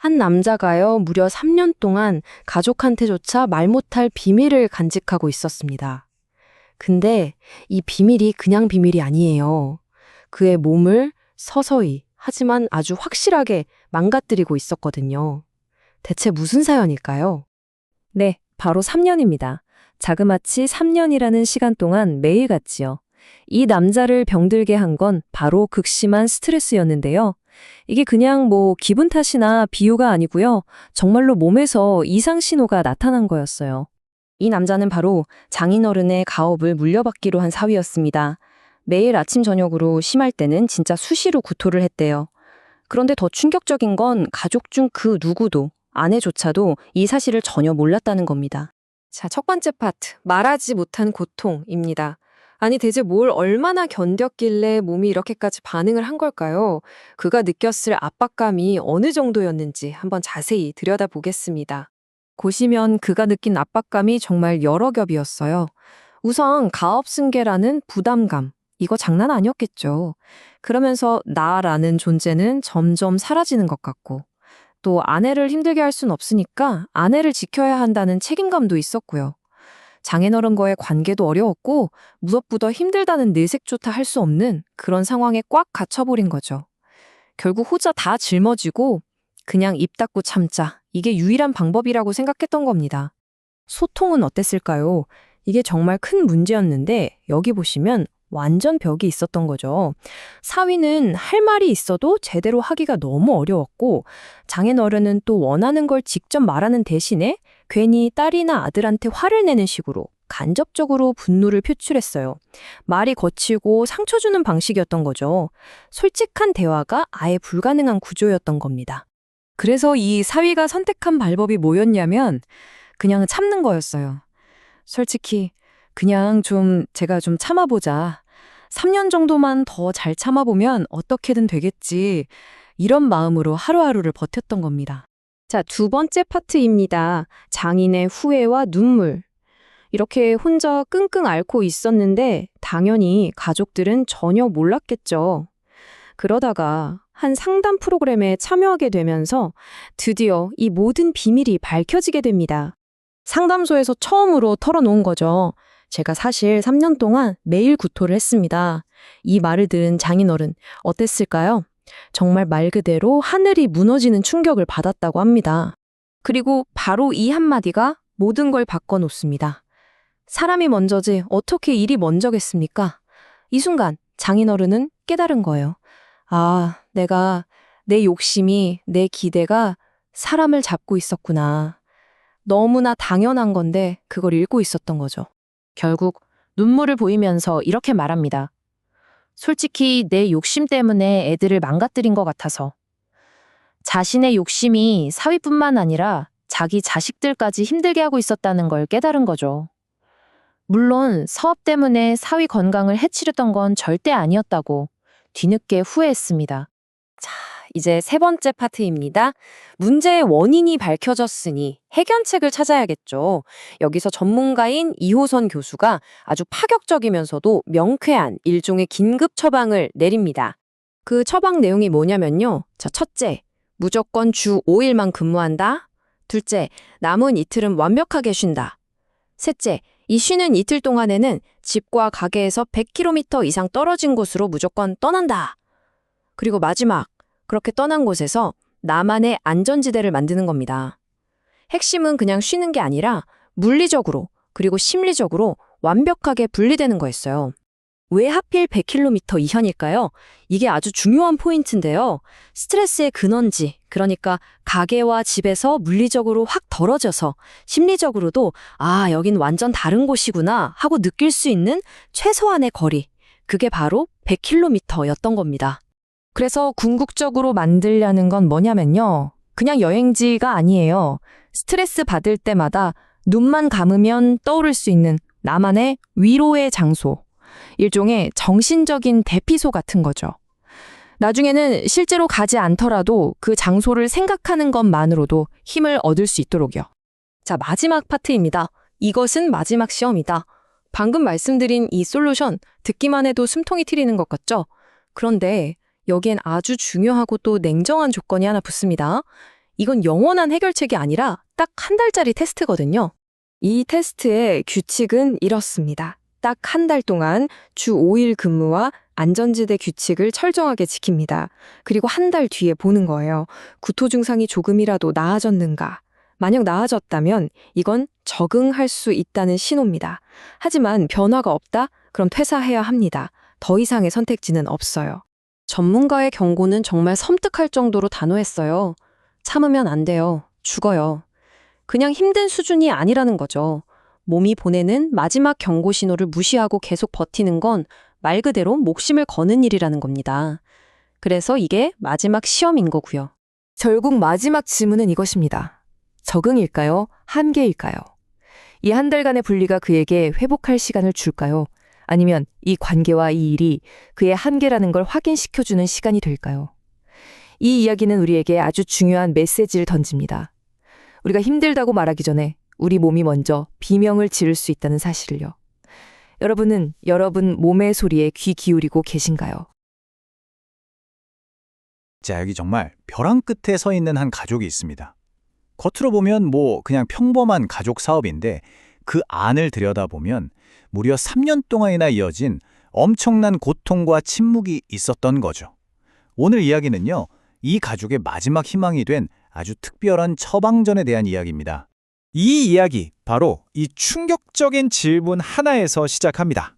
한 남자가요, 무려 3년 동안 가족한테조차 말 못할 비밀을 간직하고 있었습니다. 근데 이 비밀이 그냥 비밀이 아니에요. 그의 몸을 서서히, 하지만 아주 확실하게 망가뜨리고 있었거든요. 대체 무슨 사연일까요? 네, 바로 3년입니다. 자그마치 3년이라는 시간 동안 매일 같지요. 이 남자를 병들게 한 건 바로 극심한 스트레스였는데요. 이게 그냥 기분 탓이나 비유가 아니고요. 정말로 몸에서 이상 신호가 나타난 거였어요. 이 남자는 바로 장인어른의 가업을 물려받기로 한 사위였습니다. 매일 아침 저녁으로 심할 때는 진짜 수시로 구토를 했대요. 그런데 더 충격적인 건 가족 중 그 누구도, 아내조차도 이 사실을 전혀 몰랐다는 겁니다. 자, 첫 번째 파트, 말하지 못한 고통입니다. 아니, 대체 뭘 얼마나 견뎠길래 몸이 이렇게까지 반응을 한 걸까요? 그가 느꼈을 압박감이 어느 정도였는지 한번 자세히 들여다보겠습니다. 보시면 그가 느낀 압박감이 정말 여러 겹이었어요. 우선 가업승계라는 부담감, 이거 장난 아니었겠죠. 그러면서 나라는 존재는 점점 사라지는 것 같고, 또 아내를 힘들게 할 순 없으니까 아내를 지켜야 한다는 책임감도 있었고요. 장인어른과의 관계도 어려웠고 무엇보다 힘들다는 내색조차 할 수 없는 그런 상황에 꽉 갇혀버린 거죠. 결국 호자 다 짊어지고 그냥 입 닫고 참자. 이게 유일한 방법이라고 생각했던 겁니다. 소통은 어땠을까요? 이게 정말 큰 문제였는데 여기 보시면 완전 벽이 있었던 거죠. 사위는 할 말이 있어도 제대로 하기가 너무 어려웠고 장인어른은 또 원하는 걸 직접 말하는 대신에 괜히 딸이나 아들한테 화를 내는 식으로 간접적으로 분노를 표출했어요. 말이 거칠고 상처 주는 방식이었던 거죠. 솔직한 대화가 아예 불가능한 구조였던 겁니다. 그래서 이 사위가 선택한 방법이 뭐였냐면 그냥 참는 거였어요. 솔직히 그냥 제가 좀 참아보자. 3년 정도만 더 잘 참아보면 어떻게든 되겠지. 이런 마음으로 하루하루를 버텼던 겁니다. 자, 두 번째 파트입니다. 장인의 후회와 눈물. 이렇게 혼자 끙끙 앓고 있었는데 당연히 가족들은 전혀 몰랐겠죠. 그러다가 한 상담 프로그램에 참여하게 되면서 드디어 이 모든 비밀이 밝혀지게 됩니다. 상담소에서 처음으로 털어놓은 거죠. 제가 사실 3년 동안 매일 구토를 했습니다. 이 말을 들은 장인어른 어땠을까요? 정말 말 그대로 하늘이 무너지는 충격을 받았다고 합니다. 그리고 바로 이 한마디가 모든 걸 바꿔놓습니다. 사람이 먼저지 어떻게 일이 먼저겠습니까? 이 순간 장인어른은 깨달은 거예요. 아, 내 욕심이, 내 기대가 사람을 잡고 있었구나. 너무나 당연한 건데 그걸 읽고 있었던 거죠. 결국 눈물을 보이면서 이렇게 말합니다. 솔직히 내 욕심 때문에 애들을 망가뜨린 것 같아서. 자신의 욕심이 사위뿐만 아니라 자기 자식들까지 힘들게 하고 있었다는 걸 깨달은 거죠. 물론 사업 때문에 사위 건강을 해치렸던 건 절대 아니었다고 뒤늦게 후회했습니다. 자, 이제 세 번째 파트입니다. 문제의 원인이 밝혀졌으니 해결책을 찾아야겠죠. 여기서 전문가인 이호선 교수가 아주 파격적이면서도 명쾌한 일종의 긴급 처방을 내립니다. 그 처방 내용이 뭐냐면요. 자, 첫째, 무조건 주 5일만 근무한다. 둘째, 남은 이틀은 완벽하게 쉰다. 셋째, 이 쉬는 이틀 동안에는 집과 가게에서 100km 이상 떨어진 곳으로 무조건 떠난다. 그리고 마지막, 그렇게 떠난 곳에서 나만의 안전지대를 만드는 겁니다. 핵심은 그냥 쉬는 게 아니라 물리적으로 그리고 심리적으로 완벽하게 분리되는 거였어요. 왜 하필 100km 이현일까요? 이게 아주 중요한 포인트인데요. 스트레스의 근원지, 그러니까 가게와 집에서 물리적으로 확 떨어져서 심리적으로도 여긴 완전 다른 곳이구나 하고 느낄 수 있는 최소한의 거리, 그게 바로 100km였던 겁니다. 그래서 궁극적으로 만들려는 건 뭐냐면요. 그냥 여행지가 아니에요. 스트레스 받을 때마다 눈만 감으면 떠오를 수 있는 나만의 위로의 장소. 일종의 정신적인 대피소 같은 거죠. 나중에는 실제로 가지 않더라도 그 장소를 생각하는 것만으로도 힘을 얻을 수 있도록요. 자, 마지막 파트입니다. 이것은 마지막 시험이다. 방금 말씀드린 이 솔루션 듣기만 해도 숨통이 트이는 것 같죠? 그런데 여기엔 아주 중요하고 또 냉정한 조건이 하나 붙습니다. 이건 영원한 해결책이 아니라 딱 한 달짜리 테스트거든요. 이 테스트의 규칙은 이렇습니다. 딱 한 달 동안 주 5일 근무와 안전지대 규칙을 철저하게 지킵니다. 그리고 한 달 뒤에 보는 거예요. 구토 증상이 조금이라도 나아졌는가? 만약 나아졌다면 이건 적응할 수 있다는 신호입니다. 하지만 변화가 없다? 그럼 퇴사해야 합니다. 더 이상의 선택지는 없어요. 전문가의 경고는 정말 섬뜩할 정도로 단호했어요. 참으면 안 돼요. 죽어요. 그냥 힘든 수준이 아니라는 거죠. 몸이 보내는 마지막 경고 신호를 무시하고 계속 버티는 건 말 그대로 목숨을 거는 일이라는 겁니다. 그래서 이게 마지막 시험인 거고요. 결국 마지막 질문은 이것입니다. 적응일까요? 한계일까요? 이 한 달간의 분리가 그에게 회복할 시간을 줄까요? 아니면 이 관계와 이 일이 그의 한계라는 걸 확인시켜주는 시간이 될까요? 이 이야기는 우리에게 아주 중요한 메시지를 던집니다. 우리가 힘들다고 말하기 전에 우리 몸이 먼저 비명을 지를 수 있다는 사실을요. 여러분은 여러분 몸의 소리에 귀 기울이고 계신가요? 자, 여기 정말 벼랑 끝에 서 있는 한 가족이 있습니다. 겉으로 보면 그냥 평범한 가족 사업인데 그 안을 들여다보면 무려 3년 동안이나 이어진 엄청난 고통과 침묵이 있었던 거죠. 오늘 이야기는요, 이 가족의 마지막 희망이 된 아주 특별한 처방전에 대한 이야기입니다. 이 이야기, 바로 이 충격적인 질문 하나에서 시작합니다.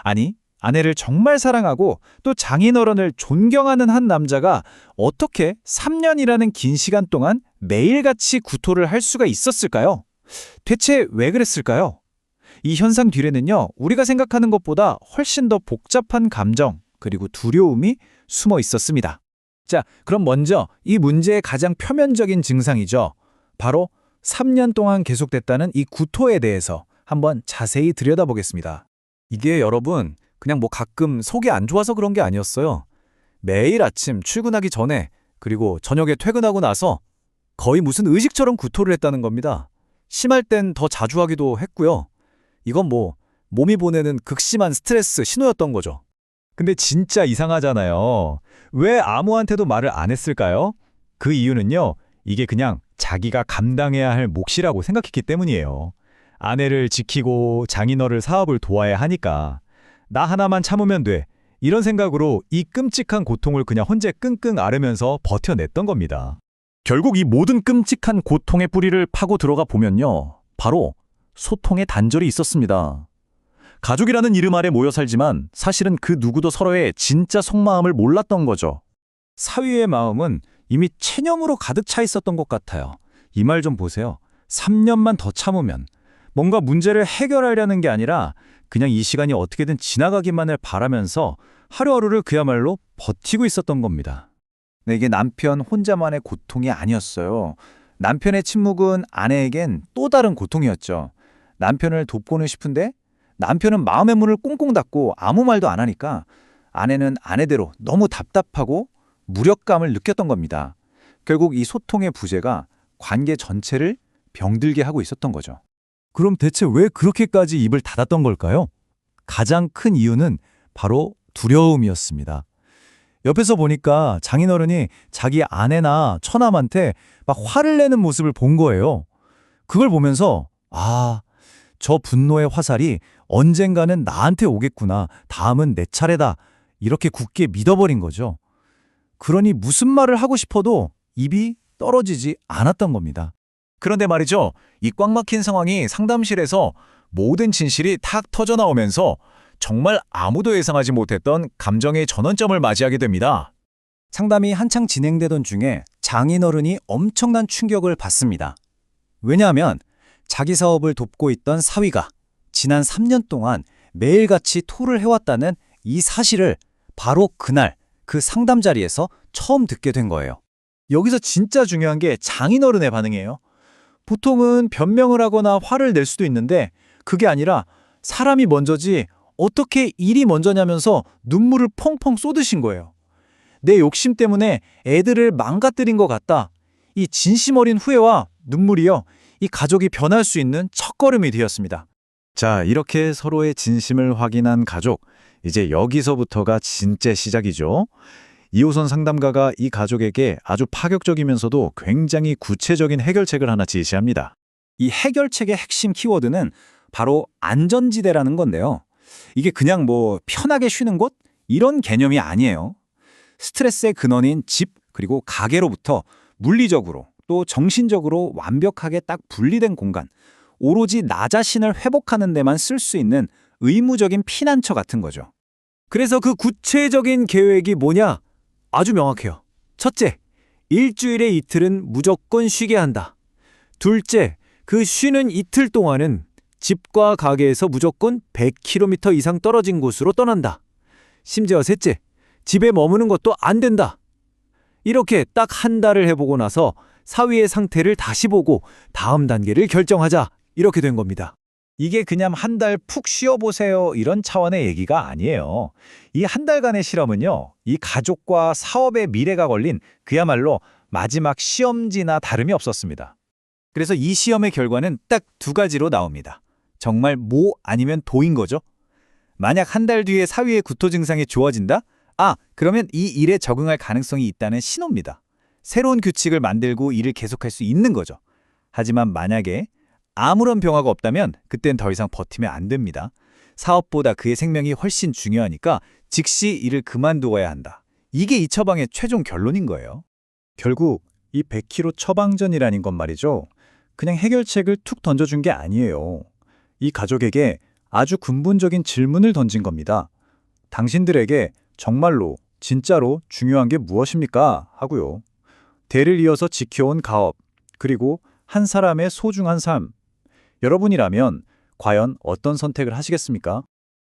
아니, 아내를 정말 사랑하고 또 장인어른을 존경하는 한 남자가 어떻게 3년이라는 긴 시간 동안 매일같이 구토를 할 수가 있었을까요? 대체 왜 그랬을까요? 이 현상 뒤에는요, 우리가 생각하는 것보다 훨씬 더 복잡한 감정, 그리고 두려움이 숨어 있었습니다. 자, 그럼 먼저 이 문제의 가장 표면적인 증상이죠. 바로 3년 동안 계속됐다는 이 구토에 대해서 한번 자세히 들여다보겠습니다. 이게 여러분, 그냥 가끔 속이 안 좋아서 그런 게 아니었어요. 매일 아침 출근하기 전에, 그리고 저녁에 퇴근하고 나서 거의 무슨 의식처럼 구토를 했다는 겁니다. 심할 땐 더 자주 하기도 했고요. 이건 몸이 보내는 극심한 스트레스 신호였던 거죠. 근데 진짜 이상하잖아요. 왜 아무한테도 말을 안 했을까요? 그 이유는요, 이게 그냥 자기가 감당해야 할 몫이라고 생각했기 때문이에요. 아내를 지키고 장인어른 사업을 도와야 하니까 나 하나만 참으면 돼. 이런 생각으로 이 끔찍한 고통을 그냥 혼자 끙끙 앓으면서 버텨냈던 겁니다. 결국 이 모든 끔찍한 고통의 뿌리를 파고 들어가 보면요, 바로 소통의 단절이 있었습니다. 가족이라는 이름 아래 모여 살지만 사실은 그 누구도 서로의 진짜 속마음을 몰랐던 거죠. 사위의 마음은 이미 체념으로 가득 차 있었던 것 같아요. 이 말 좀 보세요. 3년만 더 참으면 뭔가 문제를 해결하려는 게 아니라 그냥 이 시간이 어떻게든 지나가기만을 바라면서 하루하루를 그야말로 버티고 있었던 겁니다. 근데 이게 남편 혼자만의 고통이 아니었어요. 남편의 침묵은 아내에겐 또 다른 고통이었죠. 남편을 돕고는 싶은데 남편은 마음의 문을 꽁꽁 닫고 아무 말도 안 하니까 아내는 아내대로 너무 답답하고 무력감을 느꼈던 겁니다. 결국 이 소통의 부재가 관계 전체를 병들게 하고 있었던 거죠. 그럼 대체 왜 그렇게까지 입을 닫았던 걸까요? 가장 큰 이유는 바로 두려움이었습니다. 옆에서 보니까 장인어른이 자기 아내나 처남한테 막 화를 내는 모습을 본 거예요. 그걸 보면서 저 분노의 화살이 언젠가는 나한테 오겠구나. 다음은 내 차례다. 이렇게 굳게 믿어버린 거죠. 그러니 무슨 말을 하고 싶어도 입이 떨어지지 않았던 겁니다. 그런데 말이죠. 이 꽉 막힌 상황이 상담실에서 모든 진실이 탁 터져나오면서 정말 아무도 예상하지 못했던 감정의 전환점을 맞이하게 됩니다. 상담이 한창 진행되던 중에 장인어른이 엄청난 충격을 받습니다. 왜냐하면 자기 사업을 돕고 있던 사위가 지난 3년 동안 매일같이 토를 해왔다는 이 사실을 바로 그날 그 상담 자리에서 처음 듣게 된 거예요. 여기서 진짜 중요한 게 장인어른의 반응이에요. 보통은 변명을 하거나 화를 낼 수도 있는데 그게 아니라 사람이 먼저지 어떻게 일이 먼저냐면서 눈물을 펑펑 쏟으신 거예요. 내 욕심 때문에 애들을 망가뜨린 것 같다. 이 진심 어린 후회와 눈물이요, 이 가족이 변할 수 있는 첫걸음이 되었습니다. 자, 이렇게 서로의 진심을 확인한 가족, 이제 여기서부터가 진짜 시작이죠. 2호선 상담가가 이 가족에게 아주 파격적이면서도 굉장히 구체적인 해결책을 하나 제시합니다. 이 해결책의 핵심 키워드는 바로 안전지대라는 건데요. 이게 그냥 뭐 편하게 쉬는 곳? 이런 개념이 아니에요. 스트레스의 근원인 집 그리고 가게로부터 물리적으로 또 정신적으로 완벽하게 딱 분리된 공간, 오로지 나 자신을 회복하는 데만 쓸 수 있는 의무적인 피난처 같은 거죠. 그래서 그 구체적인 계획이 뭐냐? 아주 명확해요. 첫째, 일주일에 이틀은 무조건 쉬게 한다. 둘째, 그 쉬는 이틀 동안은 집과 가게에서 무조건 100km 이상 떨어진 곳으로 떠난다. 심지어 셋째, 집에 머무는 것도 안 된다. 이렇게 딱 한 달을 해보고 나서 사위의 상태를 다시 보고 다음 단계를 결정하자. 이렇게 된 겁니다. 이게 그냥 한 달 푹 쉬어보세요 이런 차원의 얘기가 아니에요. 이 한 달간의 실험은요, 이 가족과 사업의 미래가 걸린 그야말로 마지막 시험지나 다름이 없었습니다. 그래서 이 시험의 결과는 딱 두 가지로 나옵니다. 정말 모 아니면 도인 거죠. 만약 한 달 뒤에 사위의 구토 증상이 좋아진다? 그러면 이 일에 적응할 가능성이 있다는 신호입니다. 새로운 규칙을 만들고 일을 계속할 수 있는 거죠. 하지만 만약에 아무런 변화가 없다면 그땐 더 이상 버티면 안 됩니다. 사업보다 그의 생명이 훨씬 중요하니까 즉시 일을 그만두어야 한다. 이게 이 처방의 최종 결론인 거예요. 결국 이 100km 처방전이라는 건 말이죠. 그냥 해결책을 툭 던져준 게 아니에요. 이 가족에게 아주 근본적인 질문을 던진 겁니다. 당신들에게 정말로, 진짜로 중요한 게 무엇입니까? 하고요. 대를 이어서 지켜온 가업, 그리고 한 사람의 소중한 삶. 여러분이라면 과연 어떤 선택을 하시겠습니까?